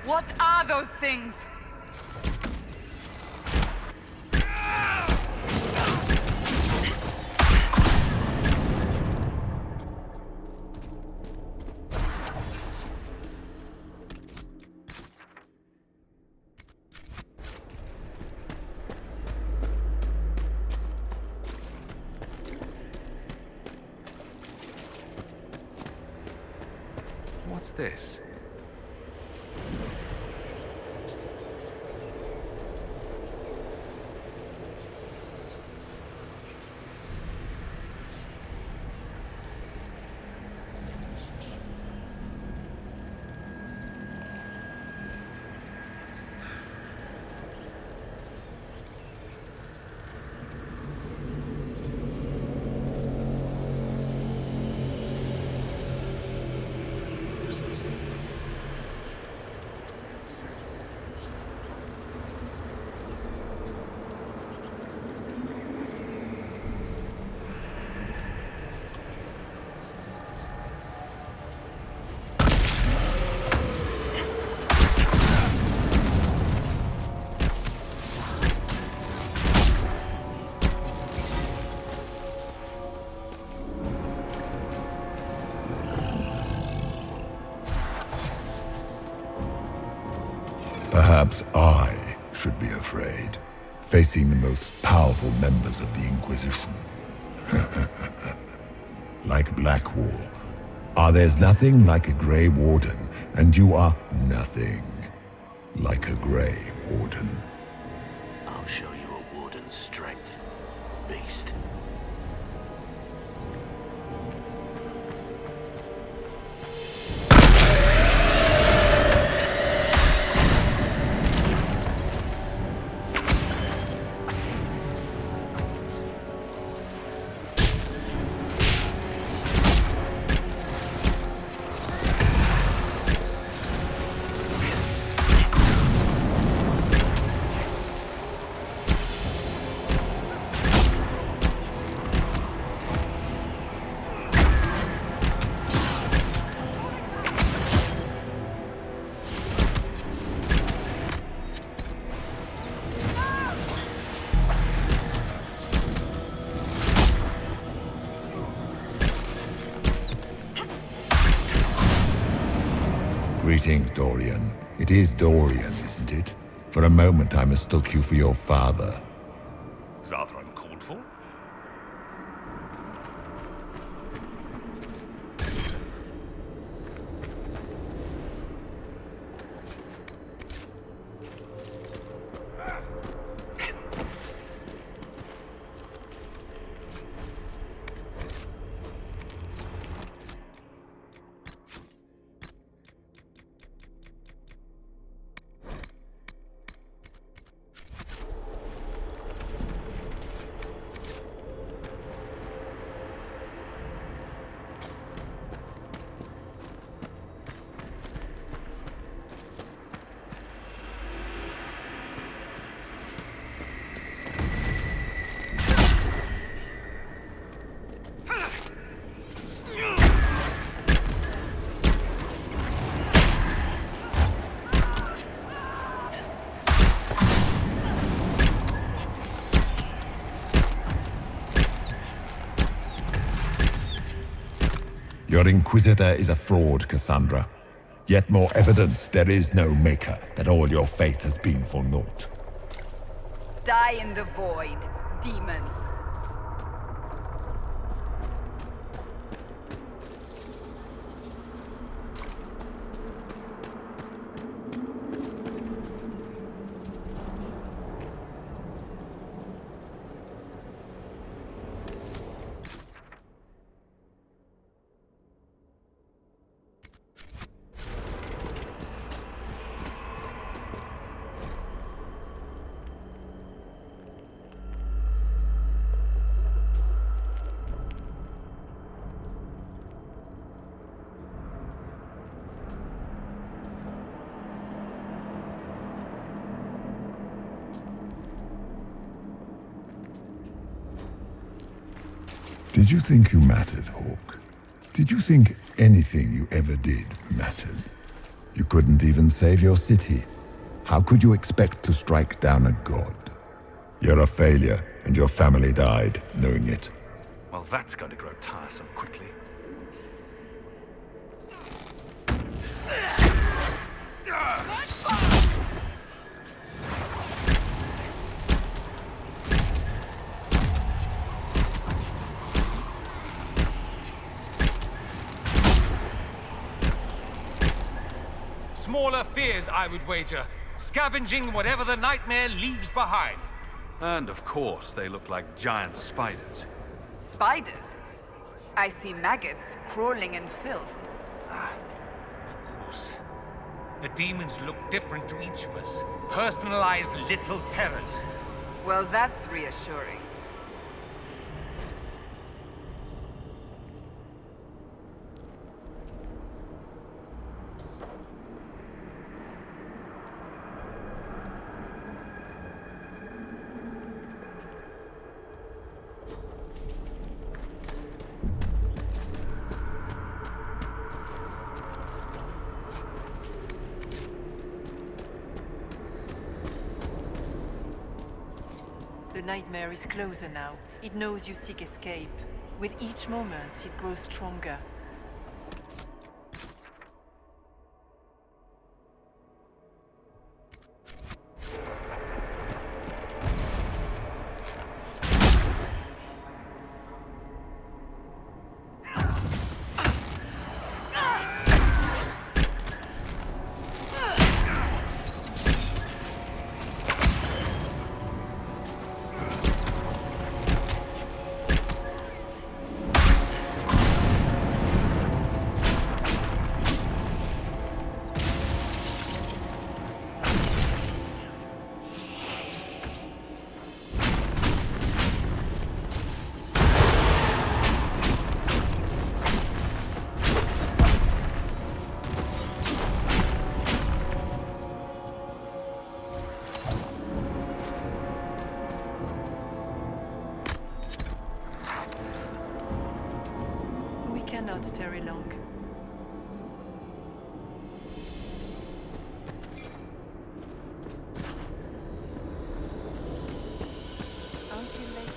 What are those things? What's this? Perhaps I should be afraid, facing the most powerful members of the Inquisition. Like Blackwall. There's nothing like a Grey Warden, and you are nothing like a Grey Warden. I'll show you a Warden's strength, beast. Greetings, Dorian. It is Dorian, isn't it? For a moment I mistook you for your father. Rather uncalled for. Your Inquisitor is a fraud, Cassandra. Yet more evidence there is no Maker, that all your faith has been for naught. Die in the void, demon. Did you think you mattered, Hawk? Did you think anything you ever did mattered? You couldn't even save your city. How could you expect to strike down a god? You're a failure, and your family died knowing it. Well, that's going to grow tiresome quickly. Smaller fears, I would wager. Scavenging whatever the nightmare leaves behind. And of course, they look like giant spiders. Spiders? I see maggots crawling in filth. Of course. The demons look different to each of us. Personalized little terrors. Well, that's reassuring. The nightmare is closer now. It knows you seek escape. With each moment, it grows stronger. Cannot tarry long. Until later.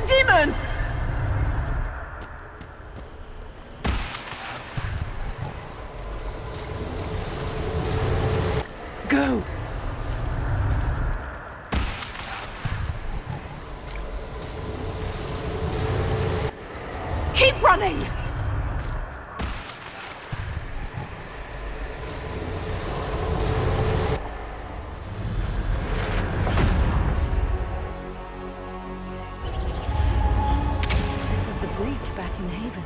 Demons! Go! Keep running! Back in Haven.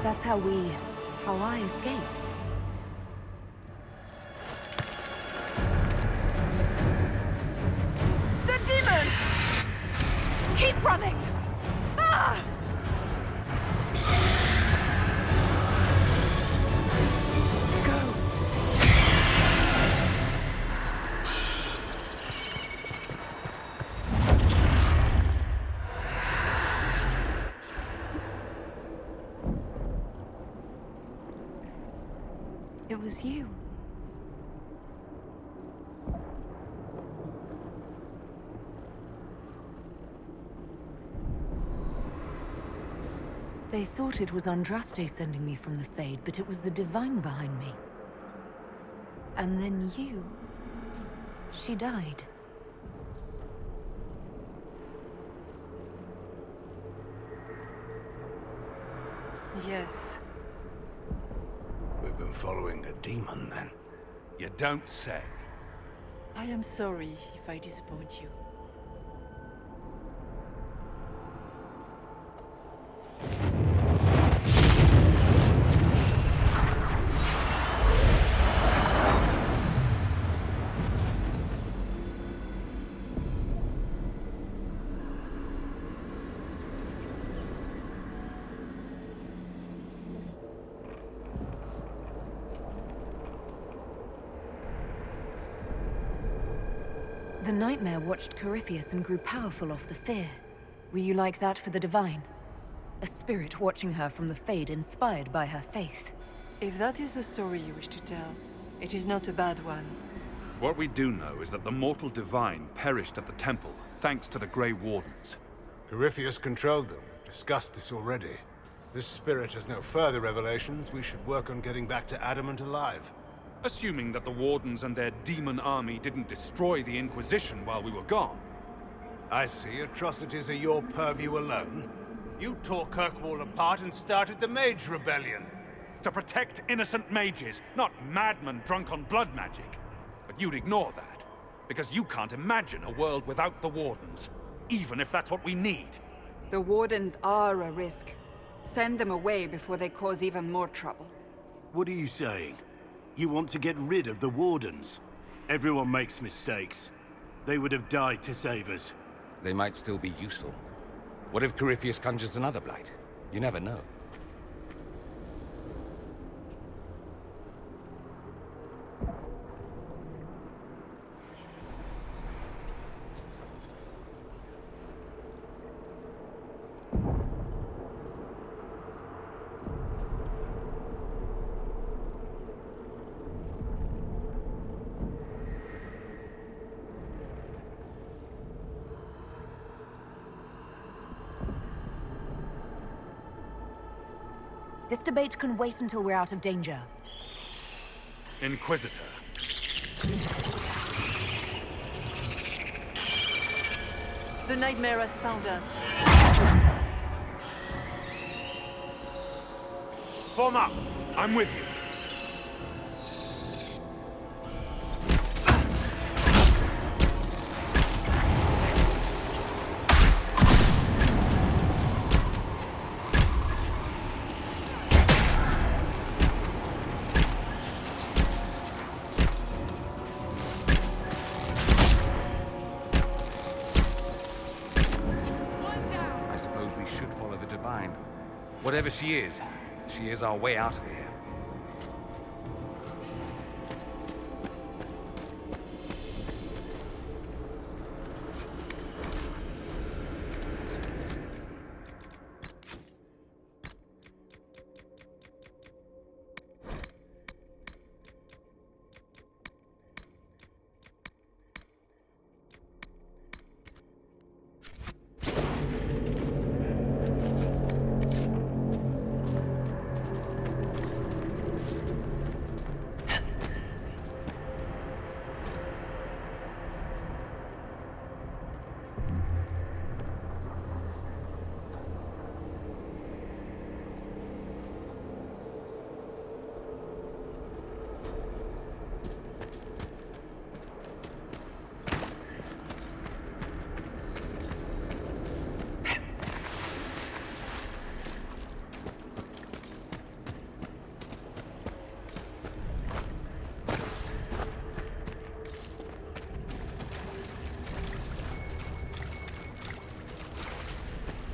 That's how I escaped. The demon! Keep running! Ah! Go! It was you. They thought it was Andraste sending me from the Fade, but it was the Divine behind me. And then you... She died. Yes. We've been following a demon, then. You don't say. I am sorry if I disappoint you. The Nightmare watched Corypheus and grew powerful off the fear. Were you like that for the Divine? A spirit watching her from the Fade, inspired by her faith. If that is the story you wish to tell, it is not a bad one. What we do know is that the mortal Divine perished at the temple, thanks to the Grey Wardens. Corypheus controlled them. We've discussed this already. This spirit has no further revelations. We should work on getting back to Adamant alive. Assuming that the Wardens and their demon army didn't destroy the Inquisition while we were gone. I see. Atrocities are your purview alone. You tore Kirkwall apart and started the Mage Rebellion. To protect innocent mages, not madmen drunk on blood magic. But you'd ignore that, because you can't imagine a world without the Wardens, even if that's what we need. The Wardens are a risk. Send them away before they cause even more trouble. What are you saying? You want to get rid of the Wardens? Everyone makes mistakes. They would have died to save us. They might still be useful. What if Corypheus conjures another blight? You never know. This debate can wait until we're out of danger. Inquisitor. The Nightmare has found us. Form up! I'm with you. Whatever she is our way out of here.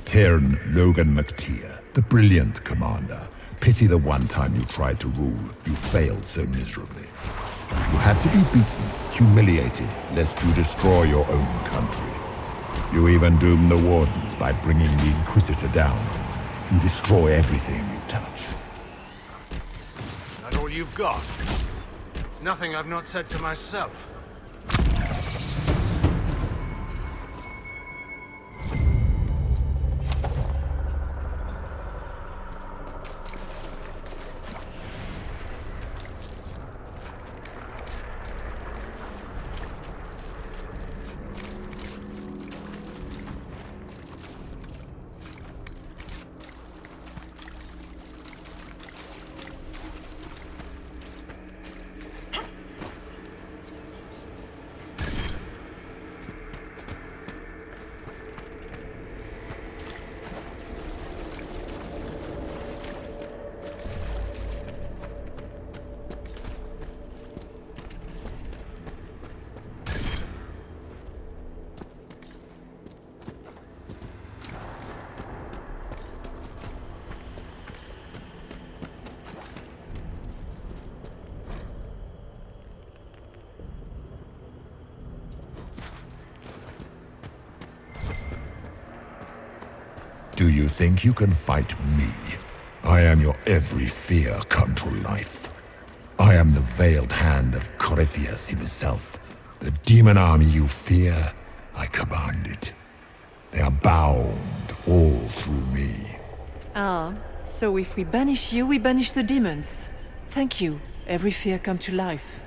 Cairn Logan McTeer, the brilliant commander. Pity the one time you tried to rule, you failed so miserably. You had to be beaten, humiliated, lest you destroy your own country. You even doomed the Wardens by bringing the Inquisitor down. You destroy everything you touch. Not all you've got. It's nothing I've not said to myself. Do you think you can fight me? I am your every fear come to life. I am the veiled hand of Corypheus himself. The demon army you fear, I command it. They are bound all through me. Ah, so if we banish you, we banish the demons. Thank you. Every fear come to life.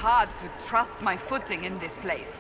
hard to trust my footing in this place.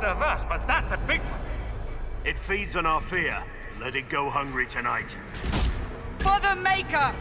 monster-verse, but that's a big one. It feeds on our fear. Let it go hungry tonight. For the Maker!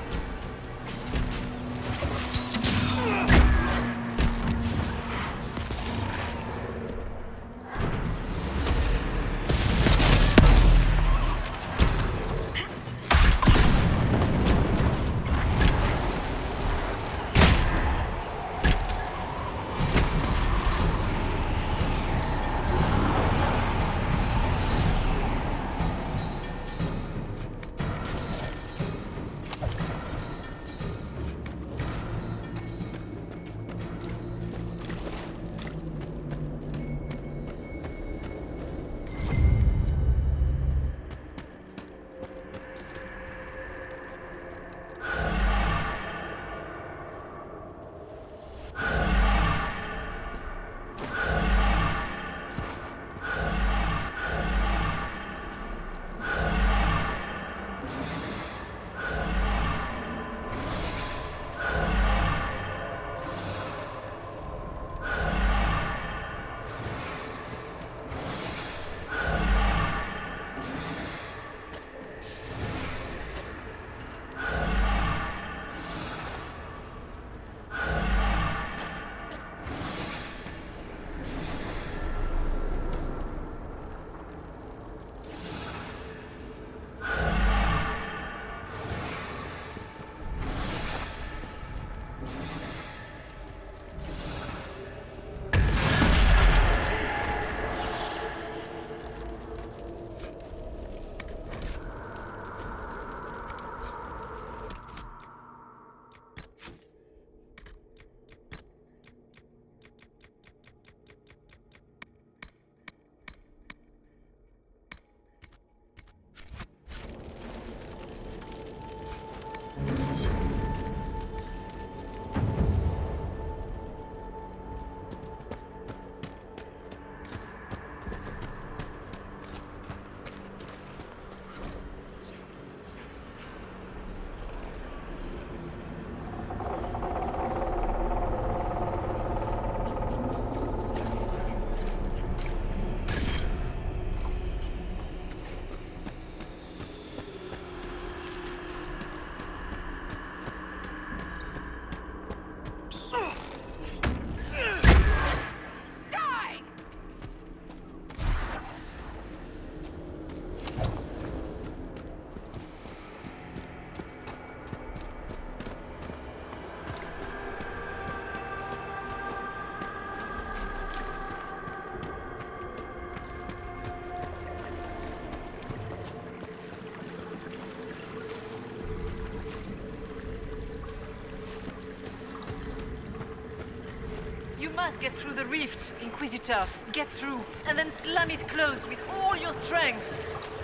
You must get through the rift, Inquisitor. Get through, and then slam it closed with all your strength.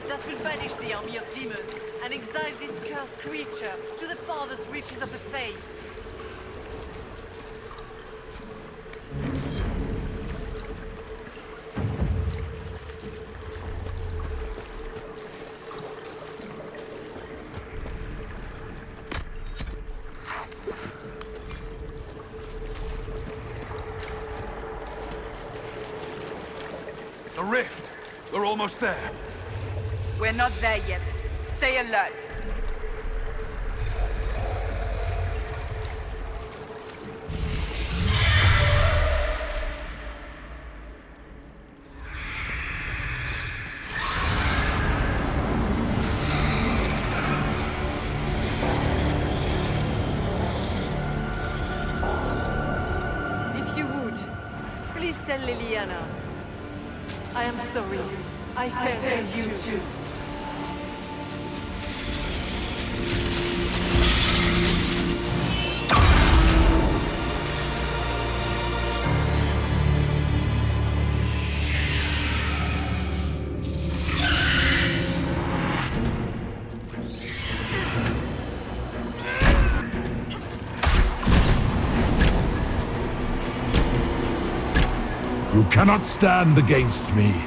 That will banish the army of demons, and exile this cursed creature to the farthest reaches of the Fade. The rift! We're almost there. We're not there yet. Stay alert. If you would, please tell Leliana. I am sorry. I failed you too. You cannot stand against me.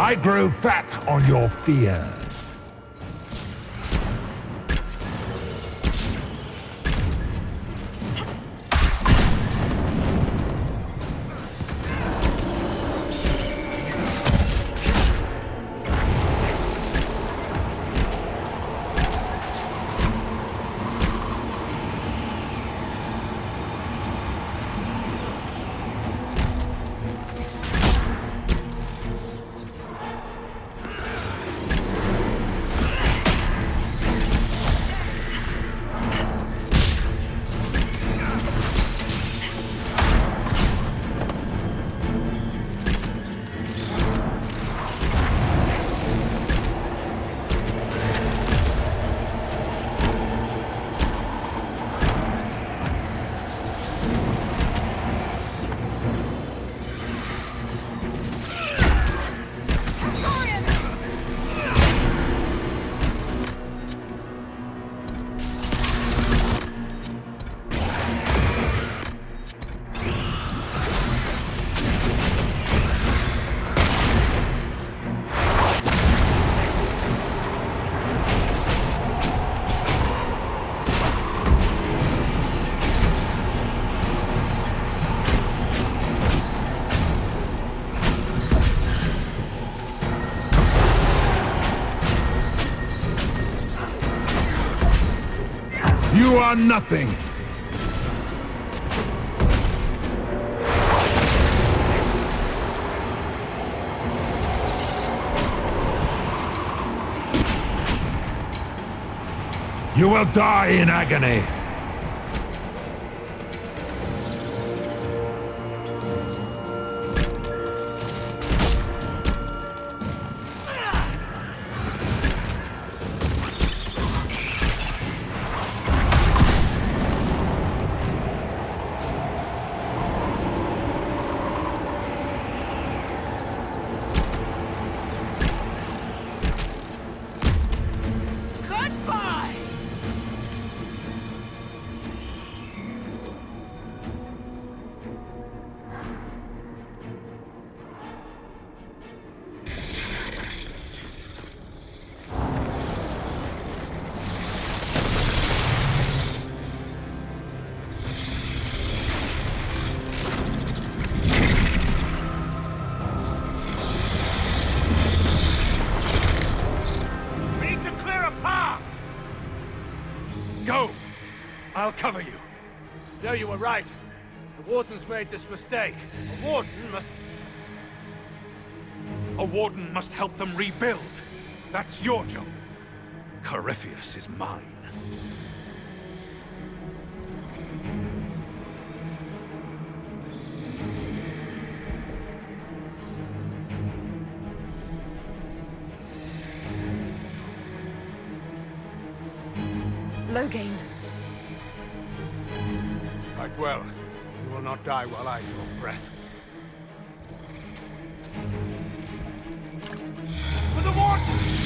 I grow fat on your fear. You are nothing! You will die in agony! I'll cover you. No, you were right. The Warden's made this mistake. A Warden must help them rebuild. That's your job. Corypheus is mine. Loghain. Fight well. You will not die while I draw breath. For the Warden!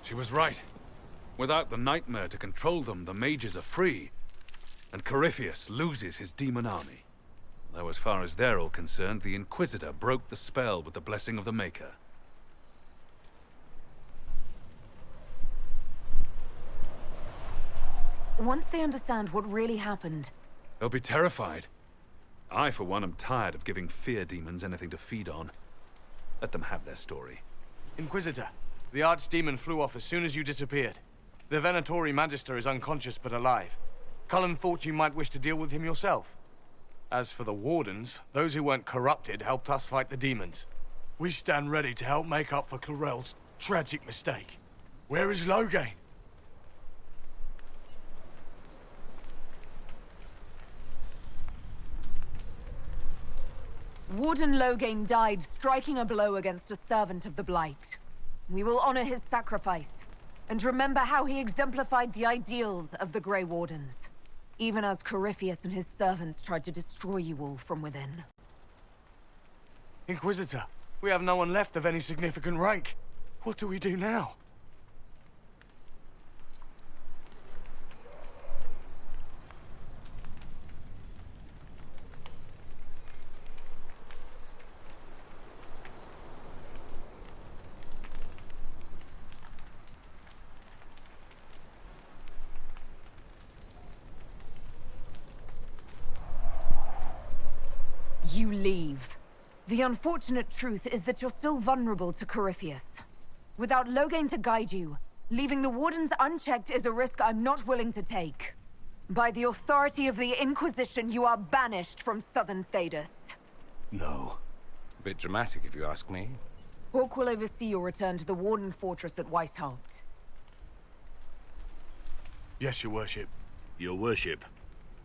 She was right. Without the Nightmare to control them, the mages are free, and Corypheus loses his demon army. Though as far as they're all concerned, the Inquisitor broke the spell with the blessing of the Maker. Once they understand what really happened... They'll be terrified. I, for one, am tired of giving fear demons anything to feed on. Let them have their story. Inquisitor, the Archdemon flew off as soon as you disappeared. The Venatori Magister is unconscious but alive. Cullen thought you might wish to deal with him yourself. As for the Wardens, those who weren't corrupted helped us fight the demons. We stand ready to help make up for Clarel's tragic mistake. Where is Loghain? Warden Loghain died striking a blow against a servant of the Blight. We will honor his sacrifice, and remember how he exemplified the ideals of the Grey Wardens, even as Corypheus and his servants tried to destroy you all from within. Inquisitor, we have no one left of any significant rank. What do we do now? You leave. The unfortunate truth is that you're still vulnerable to Corypheus. Without Loghain to guide you, leaving the Wardens unchecked is a risk I'm not willing to take. By the authority of the Inquisition, you are banished from Southern Thedas. No. A bit dramatic, if you ask me. Hawk will oversee your return to the Warden Fortress at Weishaupt. Yes, your worship. Your worship,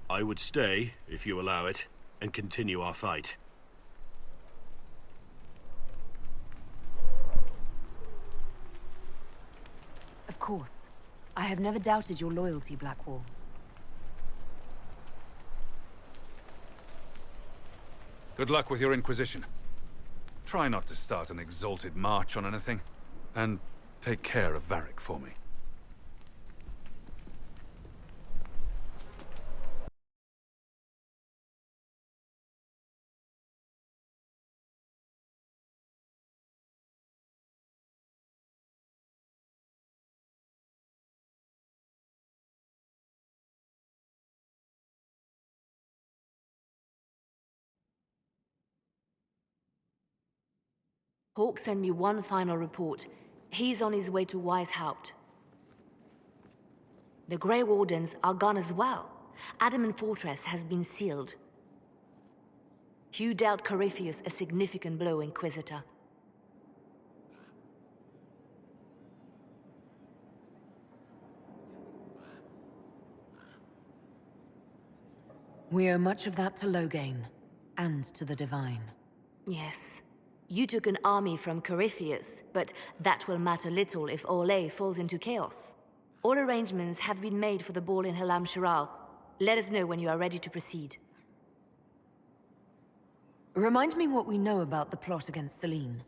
I would stay, if you allow it, and continue our fight. Of course. I have never doubted your loyalty, Blackwall. Good luck with your Inquisition. Try not to start an exalted march on anything. And take care of Varric for me. Hawk sent me one final report. He's on his way to Weishaupt. The Grey Wardens are gone as well. Adamant Fortress has been sealed. You dealt Corypheus a significant blow, Inquisitor. We owe much of that to Loghain, and to the Divine. Yes. You took an army from Corypheus, but that will matter little if Orlais falls into chaos. All arrangements have been made for the ball in Halam Shiral. Let us know when you are ready to proceed. Remind me what we know about the plot against Ileen.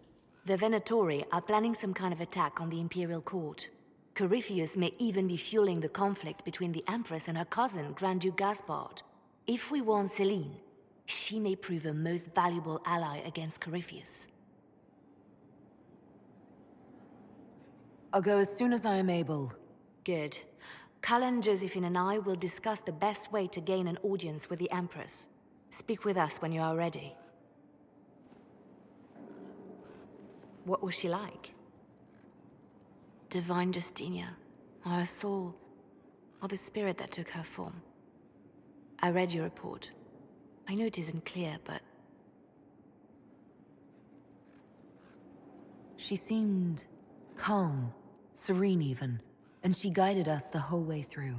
The Venatori are planning some kind of attack on the Imperial Court. Corypheus may even be fueling the conflict between the Empress and her cousin, Grand Duke Gaspard. If we warn Celine, she may prove a most valuable ally against Corypheus. I'll go as soon as I am able. Good. Cullen, Josephine and I will discuss the best way to gain an audience with the Empress. Speak with us when you are ready. What was she like? Divine Justinia, or her soul, or the spirit that took her form. I read your report. I know it isn't clear, but... She seemed calm, serene even, and she guided us the whole way through.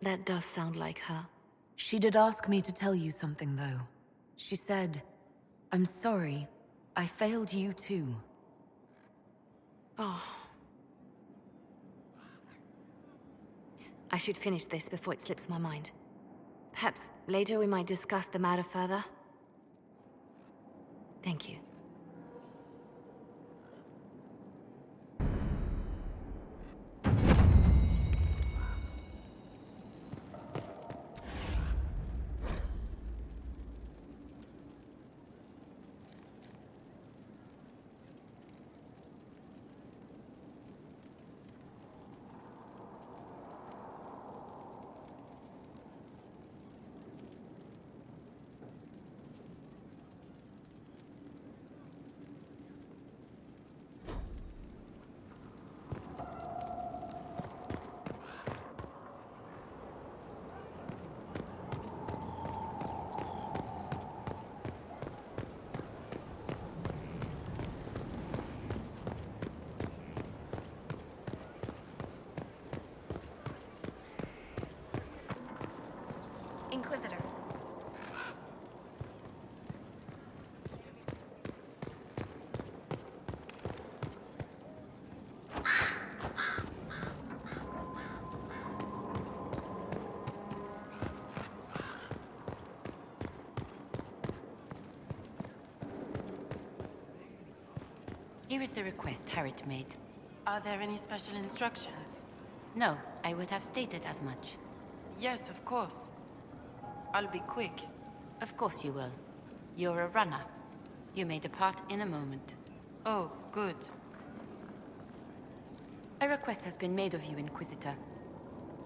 That does sound like her. She did ask me to tell you something, though. She said, "I'm sorry, I failed you too." Oh. I should finish this before it slips my mind. Perhaps later we might discuss the matter further. Thank you. Here is the request Harriet made. Are there any special instructions? No, I would have stated as much. Yes, of course. I'll be quick. Of course you will. You're a runner. You may depart in a moment. Oh, good. A request has been made of you, Inquisitor.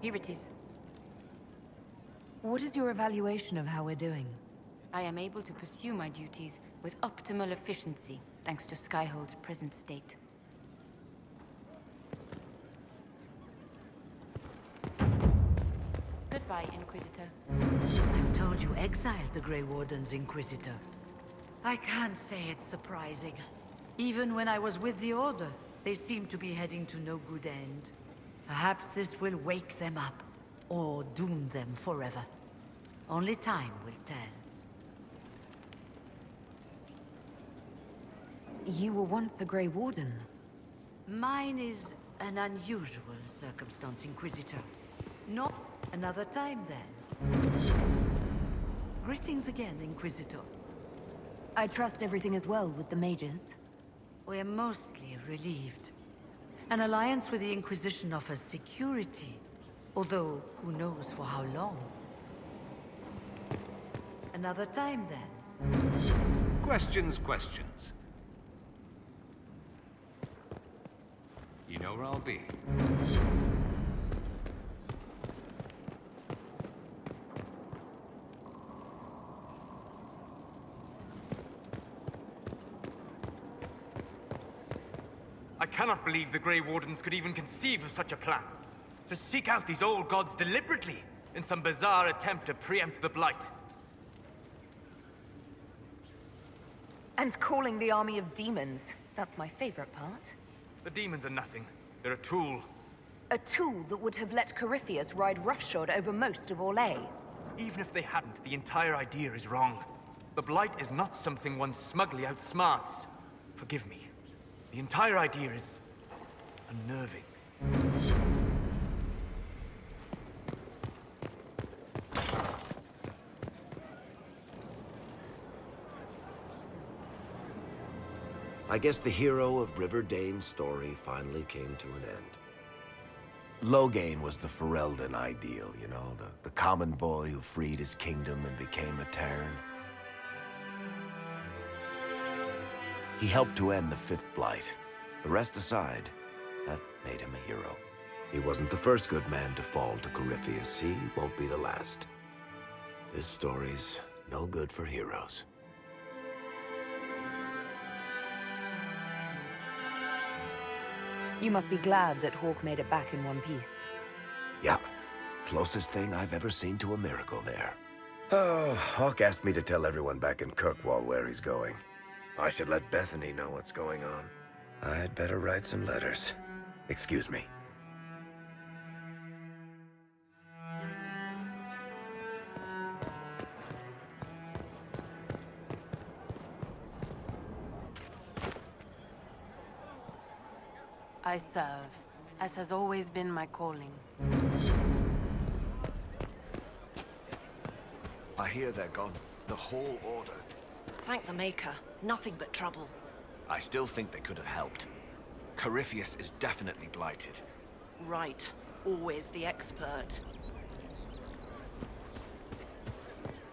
Here it is. What is your evaluation of how we're doing? I am able to pursue my duties with optimal efficiency, thanks to Skyhold's present state. Goodbye, Inquisitor. I'm told you exiled the Grey Wardens, Inquisitor. I can't say it's surprising. Even when I was with the Order, they seemed to be heading to no good end. Perhaps this will wake them up, or doom them forever. Only time will tell. You were once a Grey Warden. Mine is an unusual circumstance, Inquisitor. Not another time, then. Greetings again, Inquisitor. I trust everything is well with the mages. We're mostly relieved. An alliance with the Inquisition offers security, although who knows for how long. Another time, then. Questions. You know where I'll be. I cannot believe the Grey Wardens could even conceive of such a plan. To seek out these old gods deliberately, in some bizarre attempt to preempt the Blight. And calling the army of demons. That's my favorite part. The demons are nothing. They're a tool. A tool that would have let Corypheus ride roughshod over most of Orlais. Even if they hadn't, the entire idea is wrong. The Blight is not something one smugly outsmarts. Forgive me. The entire idea is unnerving. I guess the hero of River Dane's story finally came to an end. Loghain was the Ferelden ideal, you know, the common boy who freed his kingdom and became a Terran. He helped to end the Fifth Blight. The rest aside, that made him a hero. He wasn't the first good man to fall to Corypheus. He won't be the last. This story's no good for heroes. You must be glad that Hawke made it back in one piece. Yeah, closest thing I've ever seen to a miracle there. Oh, Hawke asked me to tell everyone back in Kirkwall where he's going. I should let Bethany know what's going on. I'd better write some letters. Excuse me. I serve, as has always been my calling. I hear they're gone. The whole Order. Thank the Maker. Nothing but trouble. I still think they could have helped. Corypheus is definitely blighted. Right. Always the expert.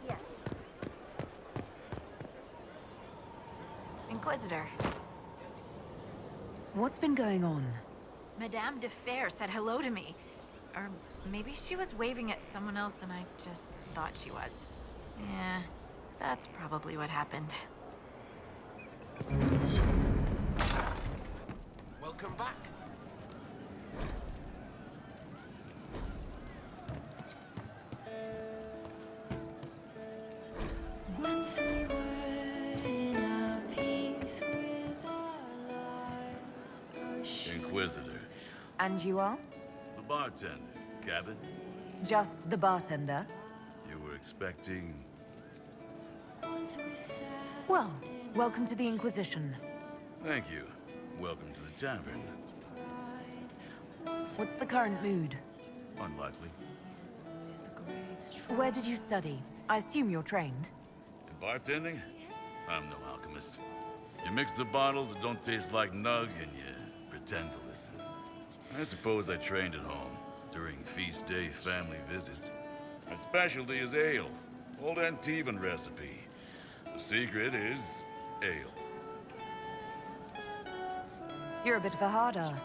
Yeah. Inquisitor. What's been going on? Madame de Fer said hello to me. Or maybe she was waving at someone else and I just thought she was. Yeah, that's probably what happened. Welcome back. Once we were in our peace with our lives. Inquisitor. And you are? The bartender. Cabin? Just the bartender? You were expecting... Well, welcome to the Inquisition. Thank you. Welcome to the tavern. What's the current mood? Unlikely. Where did you study? I assume you're trained. In bartending? I'm no alchemist. You mix the bottles that don't taste like nug, and you pretend to listen. I suppose I trained at home, during feast day family visits. My specialty is ale. Old Antivan recipe. The secret is ale. You're a bit of a hard ass.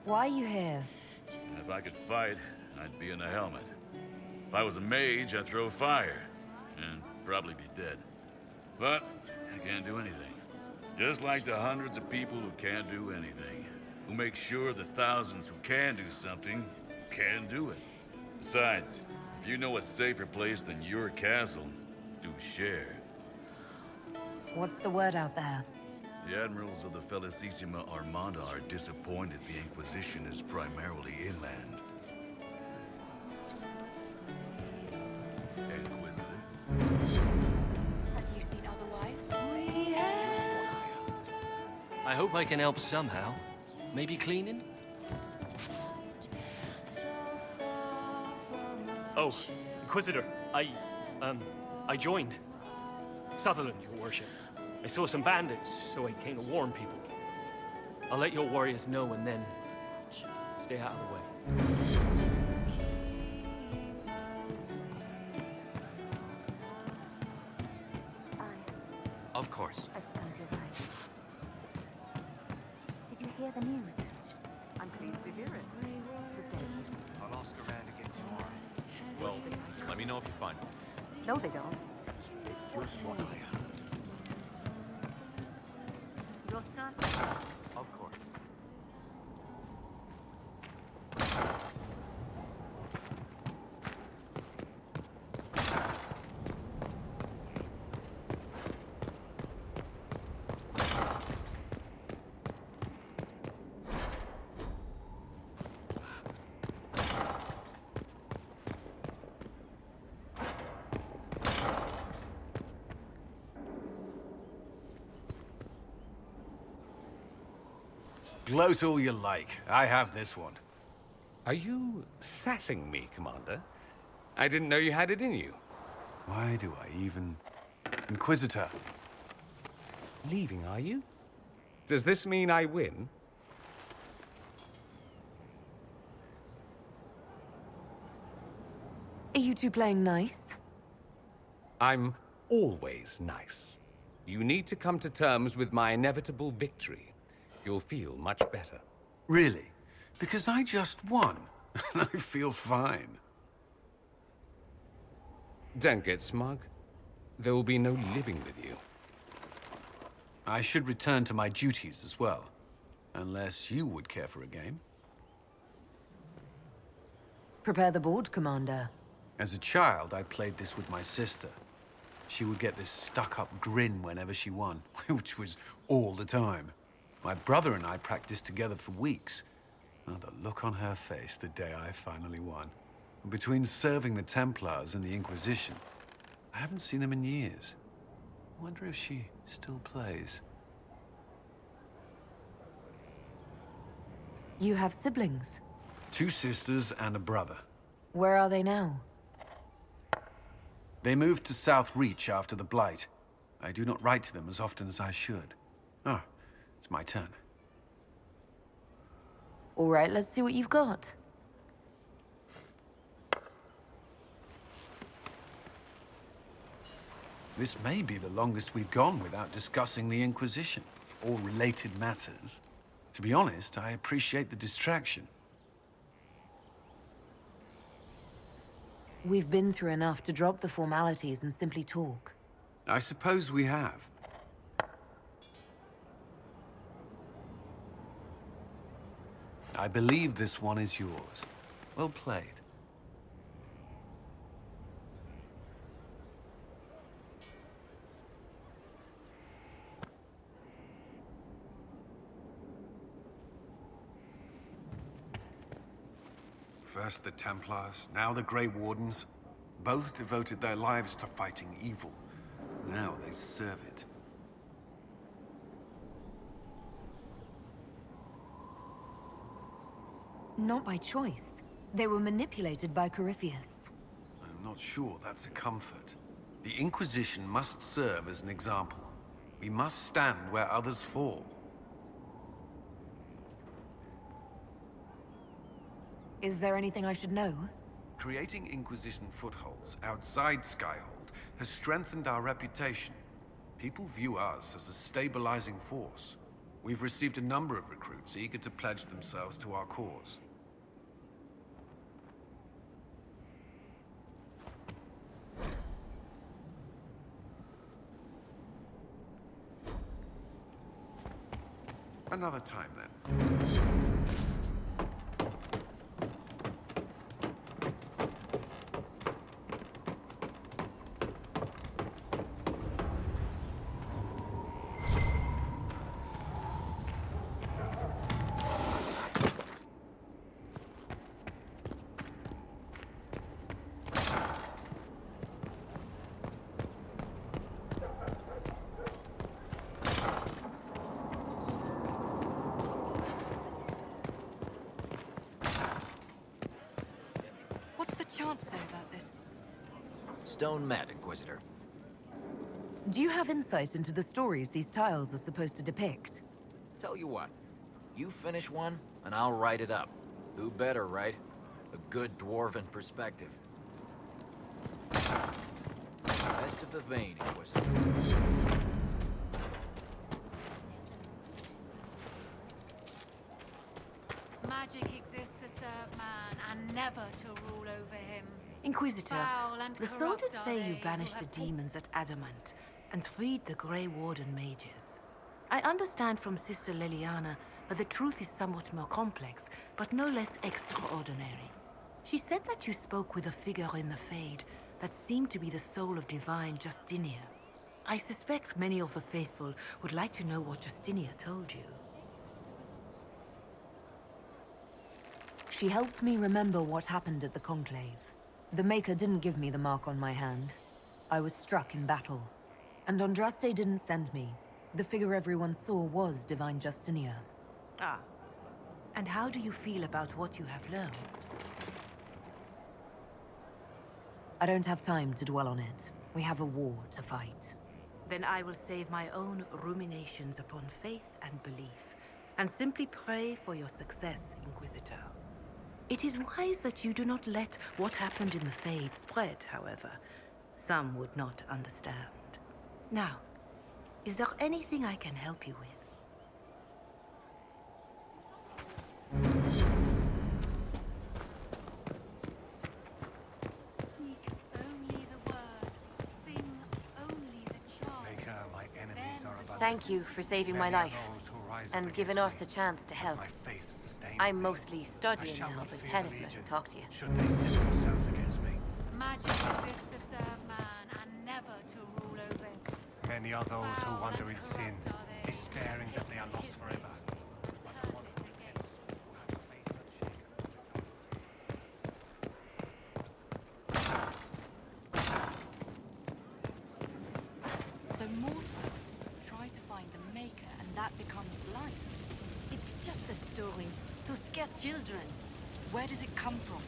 Why are you here? If I could fight, I'd be in a helmet. If I was a mage, I'd throw fire. And probably be dead. But I can't do anything. Just like the hundreds of people who can't do anything. Who make sure the thousands who can do something can do it. Besides, if you know a safer place than your castle, do share. What's the word out there? The admirals of the Felicissima Armada are disappointed the Inquisition is primarily inland. Inquisitor? Have you seen otherwise? I hope I can help somehow. Maybe cleaning? Oh, Inquisitor, I joined. Sutherland, your worship. I saw some bandits, so I came to warn people. I'll let your warriors know and then stay out of the way. Of course. Did you hear the news? I'm pleased to hear it. I'll ask around again tomorrow. Well, let me know if you find them. No, they don't. Just what I heard. Your son? Of course. Gloat all you like. I have this one. Are you sassing me, Commander? I didn't know you had it in you. Why do I even... Inquisitor. Leaving, are you? Does this mean I win? Are you two playing nice? I'm always nice. You need to come to terms with my inevitable victory. You'll feel much better. Really? Because I just won, and I feel fine. Don't get smug. There will be no living with you. I should return to my duties as well. Unless you would care for a game. Prepare the board, Commander. As a child, I played this with my sister. She would get this stuck-up grin whenever she won, which was all the time. My brother and I practiced together for weeks. Oh, the look on her face the day I finally won. Between serving the Templars and the Inquisition, I haven't seen them in years. I wonder if she still plays. You have siblings? 2 sisters and a brother. Where are they now? They moved to South Reach after the Blight. I do not write to them as often as I should. Ah, it's my turn. All right, let's see what you've got. This may be the longest we've gone without discussing the Inquisition, or related matters. To be honest, I appreciate the distraction. We've been through enough to drop the formalities and simply talk. I suppose we have. I believe this one is yours. Well played. First the Templars, now the Grey Wardens. Both devoted their lives to fighting evil. Now they serve it. Not by choice. They were manipulated by Corypheus. I'm not sure that's a comfort. The Inquisition must serve as an example. We must stand where others fall. Is there anything I should know? Creating Inquisition footholds outside Skyhold has strengthened our reputation. People view us as a stabilizing force. We've received a number of recruits eager to pledge themselves to our cause. Another time, then. Say about this. Stone mad, Inquisitor. Do you have insight into the stories these tiles are supposed to depict? Tell you what, you finish one, and I'll write it up. Who better, right? A good dwarven perspective. Best of the vein, Inquisitor. Magic exists to serve man, and never to rule over him. Inquisitor, Foul and the corrupt soldiers are say they you who banished the have demons at Adamant and freed the Grey Warden mages. I understand from Sister Leliana that the truth is somewhat more complex, but no less extraordinary. She said that you spoke with a figure in the Fade that seemed to be the soul of divine Justinia. I suspect many of the faithful would like to know what Justinia told you. She helped me remember what happened at the Conclave. The Maker didn't give me the mark on my hand. I was struck in battle. And Andraste didn't send me. The figure everyone saw was Divine Justinia. Ah. And how do you feel about what you have learned? I don't have time to dwell on it. We have a war to fight. Then I will save my own ruminations upon faith and belief, and simply pray for your success, Inquisitor. It is wise that you do not let what happened in the Fade spread, however. Some would not understand. Now, is there anything I can help you with? Thank you for saving my life, and giving us a chance to help. I'm mostly studying now, but Hennisman will talk to you. Should they set themselves against me? Magic exists to serve man and never to rule over him. Many are those who wander in sin, despairing that they are lost forever. So mortals try to find the Maker, and that becomes blind. It's just a story to scare children. Where does it come from?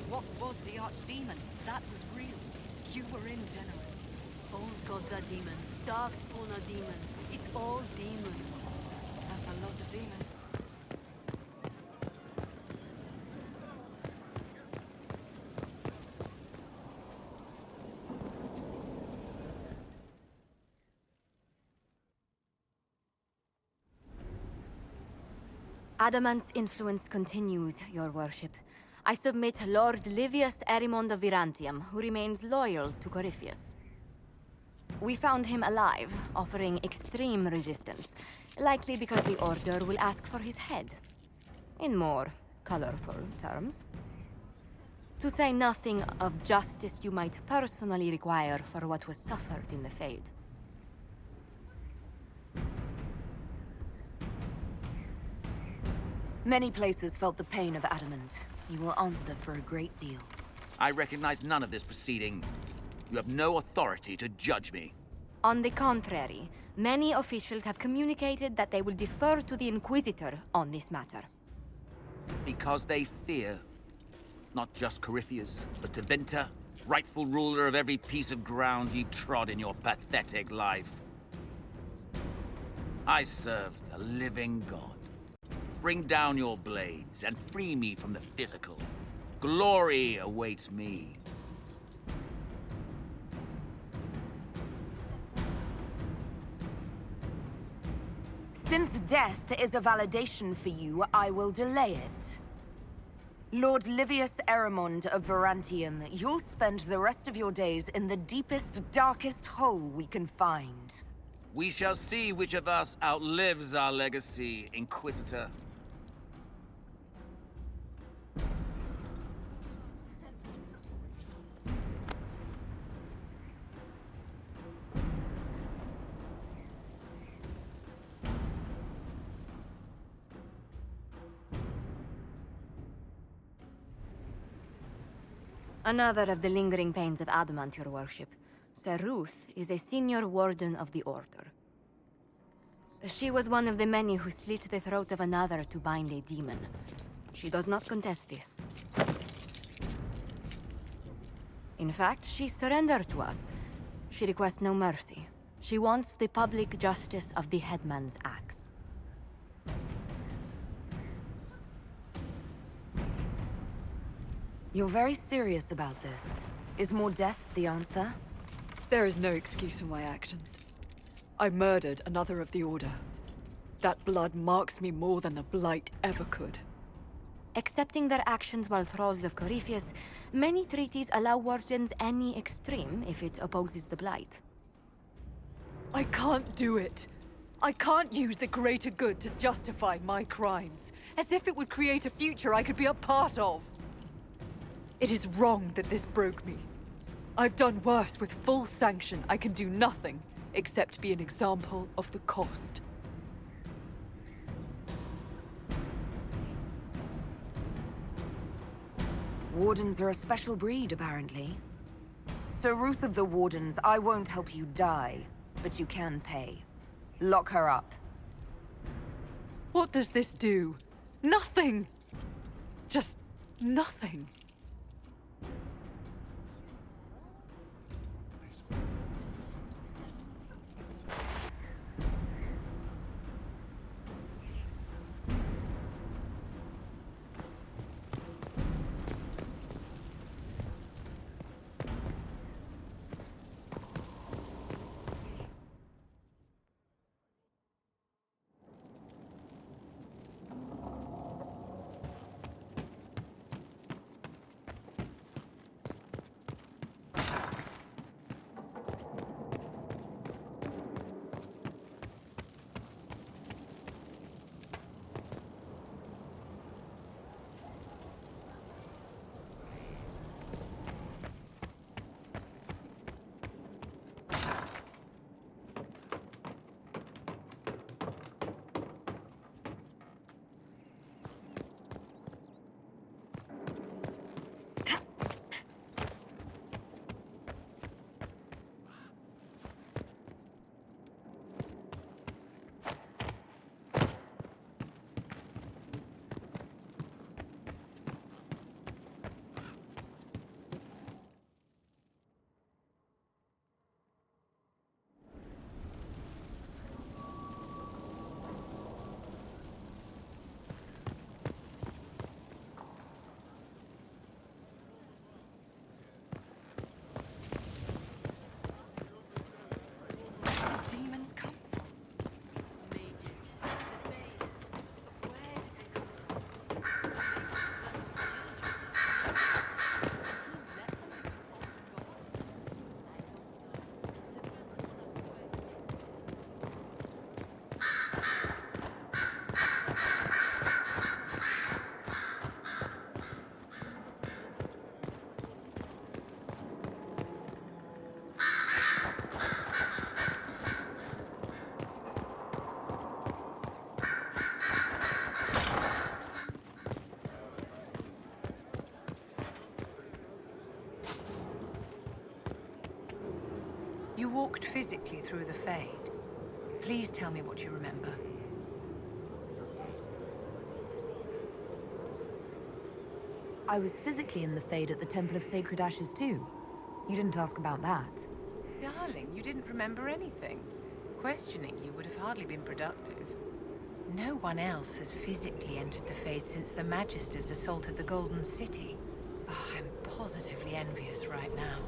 What was the Archdemon? That was real. You were in Denerim. All gods are demons. Darkspawn are demons. It's all demons. That's a lot of demons. Adamant's influence continues, your worship. I submit Lord Livius Erimond of Virantium, who remains loyal to Corypheus. We found him alive, offering extreme resistance, likely because the Order will ask for his head. In more colorful terms. To say nothing of justice you might personally require for what was suffered in the Fade. Many places felt the pain of Adamant. You will answer for a great deal. I recognize none of this proceeding. You have no authority to judge me. On the contrary, many officials have communicated that they will defer to the Inquisitor on this matter. Because they fear. Not just Corypheus, but Tevinter, rightful ruler of every piece of ground you trod in your pathetic life. I serve a living god. Bring down your blades and free me from the physical. Glory awaits me. Since death is a validation for you, I will delay it. Lord Livius Erimond of Verantium, you'll spend the rest of your days in the deepest, darkest hole we can find. We shall see which of us outlives our legacy, Inquisitor. Another of the lingering pains of adamant, your worship. Sir Ruth is a senior warden of the Order. She was one of the many who slit the throat of another to bind a demon. She does not contest this. In fact, she surrendered to us. She requests no mercy. She wants the public justice of the headman's axe. You're very serious about this. Is more death the answer? There is no excuse for my actions. I murdered another of the Order. That blood marks me more than the Blight ever could. Accepting their actions while thralls of Corypheus, many treaties allow wardens any extreme if it opposes the Blight. I can't do it. I can't use the greater good to justify my crimes, as if it would create a future I could be a part of. It is wrong that this broke me. I've done worse with full sanction. I can do nothing except be an example of the cost. Wardens are a special breed, apparently. Sir Ruth of the Wardens, I won't help you die, but you can pay. Lock her up. What does this do? Nothing! Just nothing. You walked physically through the Fade. Please tell me what you remember. I was physically in the Fade at the Temple of Sacred Ashes too. You didn't ask about that. Darling, you didn't remember anything. Questioning you would have hardly been productive. No one else has physically entered the Faith since the Magisters assaulted the Golden City. Oh, I'm positively envious right now.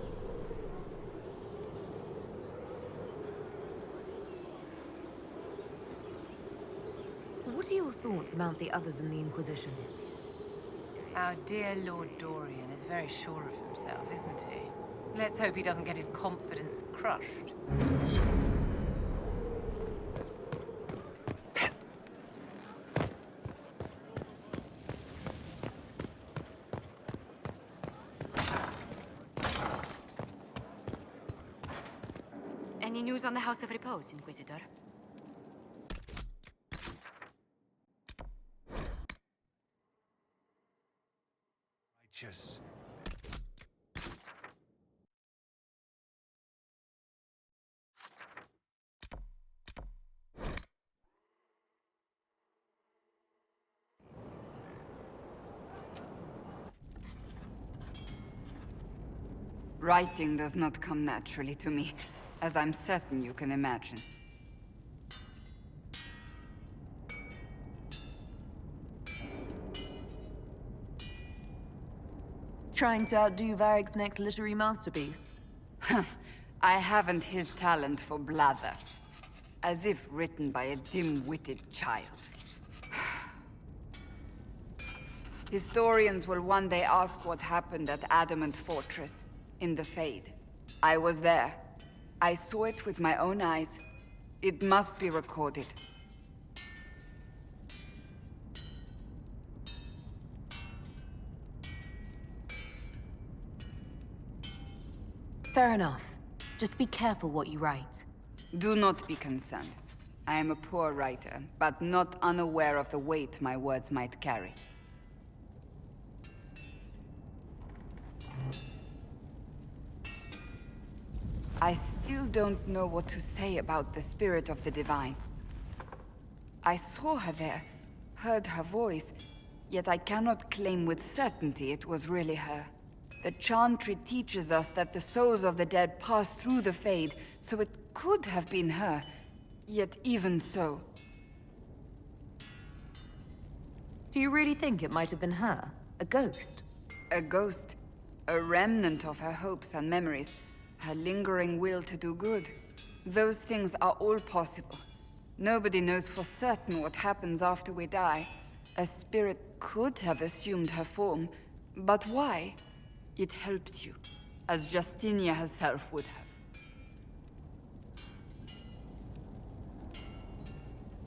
What are your thoughts about the others in the Inquisition? Our dear Lord Dorian is very sure of himself, isn't he? Let's hope he doesn't get his confidence crushed. Any news on the House of Repose, Inquisitor? Righteous. Writing does not come naturally to me, as I'm certain you can imagine. Trying to outdo Varric's next literary masterpiece? I haven't his talent for blather. As if written by a dim-witted child. Historians will one day ask what happened at Adamant Fortress, in the Fade. I was there. I saw it with my own eyes. It must be recorded. Fair enough. Just be careful what you write. Do not be concerned. I am a poor writer, but not unaware of the weight my words might carry. I still don't know what to say about the spirit of the divine. I saw her there, heard her voice, yet I cannot claim with certainty it was really her. The Chantry teaches us that the souls of the dead pass through the Fade, so it could have been her. Yet even so... Do you really think it might have been her? A ghost? A ghost. A remnant of her hopes and memories. Her lingering will to do good. Those things are all possible. Nobody knows for certain what happens after we die. A spirit could have assumed her form, but why? It helped you, as Justinia herself would have.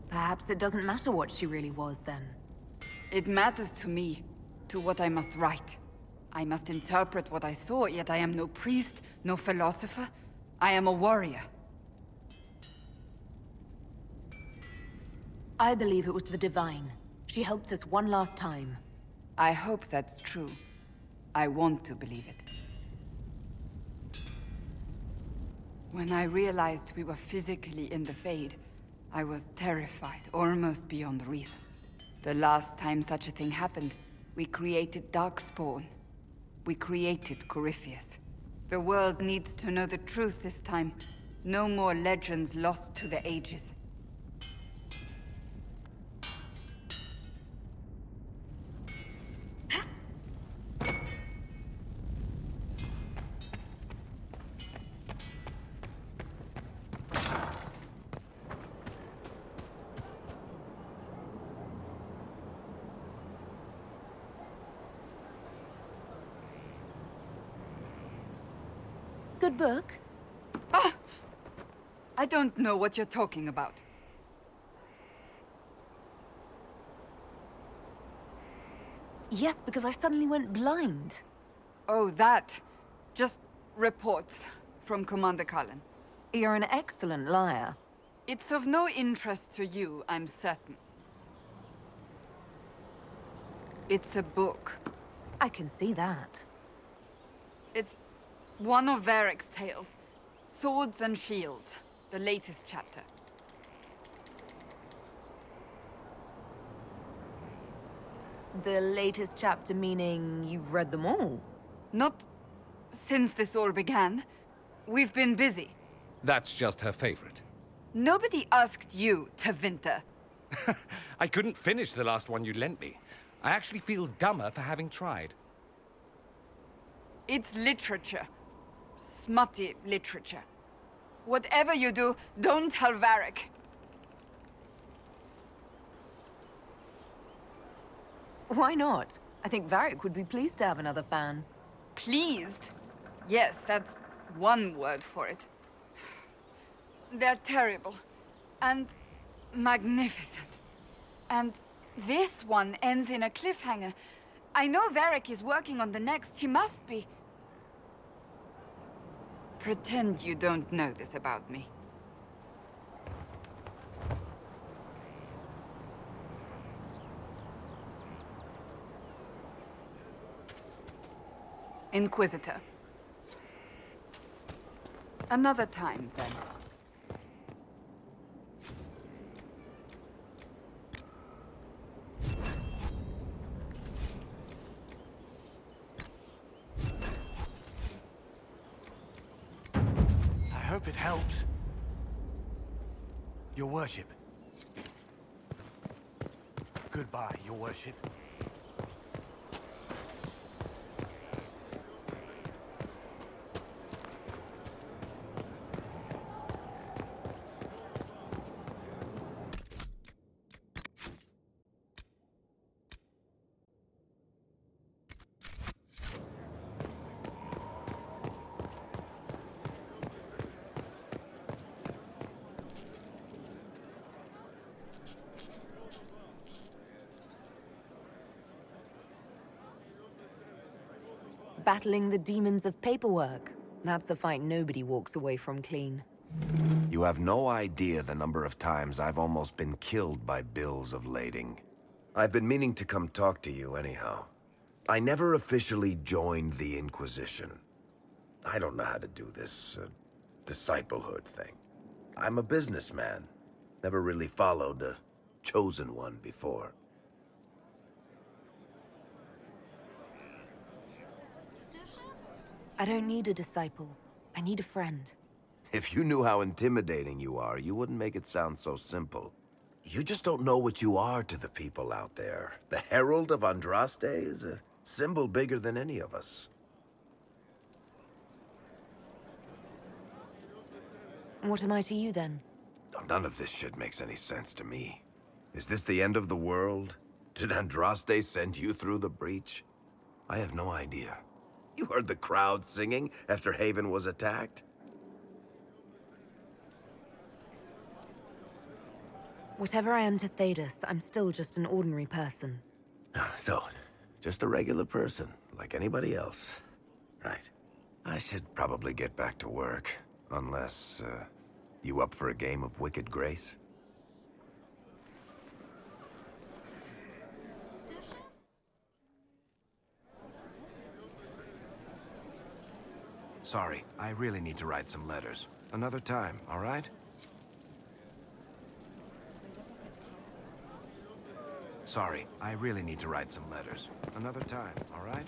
Perhaps it doesn't matter what she really was, then. It matters to me, to what I must write. I must interpret what I saw, yet I am no priest, no philosopher. I am a warrior. I believe it was the Divine. She helped us one last time. I hope that's true. I want to believe it. When I realized we were physically in the Fade, I was terrified, almost beyond reason. The last time such a thing happened, we created Darkspawn. We created Corypheus. The world needs to know the truth this time. No more legends lost to the ages. Good book? Ah! I don't know what you're talking about. Yes, because I suddenly went blind. Oh, that. Just reports from Commander Cullen. You're an excellent liar. It's of no interest to you, I'm certain. It's a book. I can see that. It's one of Varric's tales. Swords and Shields. The latest chapter. The latest chapter meaning you've read them all? Not since this all began. We've been busy. That's just her favorite. Nobody asked you to winter. I couldn't finish the last one you lent me. I actually feel dumber for having tried. It's literature. Smutty literature. Whatever you do, don't tell Varric. Why not? I think Varric would be pleased to have another fan. Pleased? Yes, that's one word for it. They're terrible. And magnificent. And this one ends in a cliffhanger. I know Varric is working on the next. He must be. Pretend you don't know this about me. Inquisitor. Another time, then. I hope it helps. Your worship. Goodbye, your worship. Battling the demons of paperwork. That's a fight nobody walks away from clean. You have no idea the number of times I've almost been killed by bills of lading. I've been meaning to come talk to you anyhow. I never officially joined the Inquisition. I don't know how to do this, disciplehood thing. I'm a businessman. Never really followed a chosen one before. I don't need a disciple. I need a friend. If you knew how intimidating you are, you wouldn't make it sound so simple. You just don't know what you are to the people out there. The Herald of Andraste is a symbol bigger than any of us. What am I to you, then? None of this shit makes any sense to me. Is this the end of the world? Did Andraste send you through the breach? I have no idea. You heard the crowd singing after Haven was attacked? Whatever I am to Thedas, I'm still just an ordinary person. So, just a regular person, like anybody else. Right. I should probably get back to work. Unless, you up for a game of Wicked Grace? Sorry, I really need to write some letters. Another time, all right? Sorry, I really need to write some letters. Another time, all right?